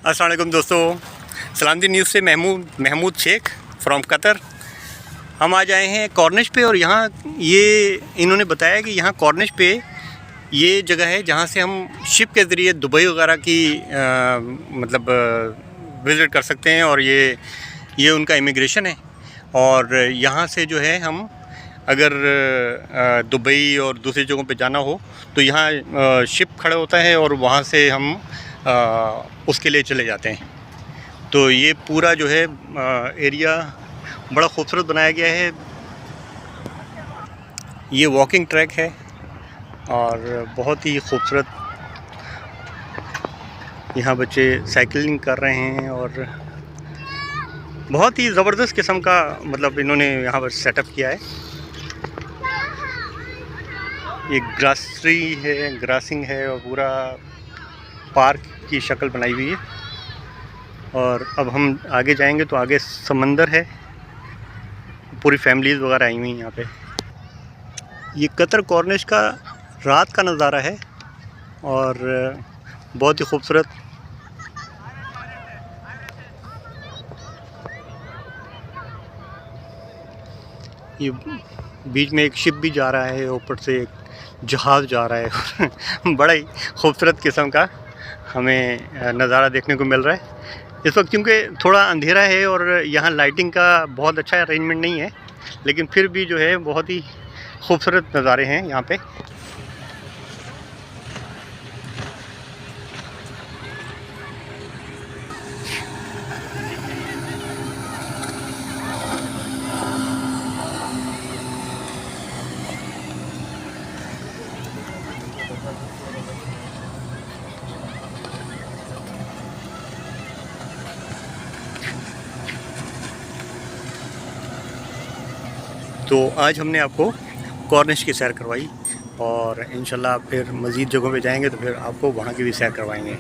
अस्सलाम वालेकुम दोस्तों, सलामती न्यूज़ से महमूद शेख फ्रॉम कतर। हम आज आए हैं कॉर्निश पे और यहाँ ये इन्होंने बताया कि यहाँ कॉर्निश पे ये जगह है जहाँ से हम शिप के ज़रिए दुबई वगैरह की विज़िट कर सकते हैं। और ये उनका इमिग्रेशन है। और यहाँ से जो है हम अगर दुबई और दूसरी जगहों पे जाना हो तो यहाँ शिप खड़ा होता है और वहाँ से हम उसके लिए चले जाते हैं। तो ये पूरा जो है एरिया बड़ा खूबसूरत बनाया गया है। ये वॉकिंग ट्रैक है और बहुत ही खूबसूरत। यहाँ बच्चे साइकिलिंग कर रहे हैं और बहुत ही ज़बरदस्त किस्म का इन्होंने यहाँ पर सेटअप किया है। ये ग्रासरी है, ग्रासिंग है और पूरा पार्क की शक्ल बनाई हुई है। और अब हम आगे जाएंगे तो आगे समंदर है, पूरी फैमिलीज़ वगैरह आई हुई हैं यहाँ पे। ये कतर कॉर्निश का रात का नज़ारा है और बहुत ही खूबसूरत। ये बीच में एक शिप भी जा रहा है, ऊपर से एक जहाज़ जा रहा है बड़ा ही खूबसूरत किस्म का हमें नज़ारा देखने को मिल रहा है इस वक्त। क्योंकि थोड़ा अंधेरा है और यहाँ लाइटिंग का बहुत अच्छा अरेंजमेंट नहीं है, लेकिन फिर भी जो है बहुत ही खूबसूरत नज़ारे हैं यहाँ पे। तो आज हमने आपको कॉर्निश की सैर करवाई और इंशाल्लाह फिर मज़ीद जगहों पे जाएंगे तो फिर आपको वहाँ की भी सैर करवाएंगे।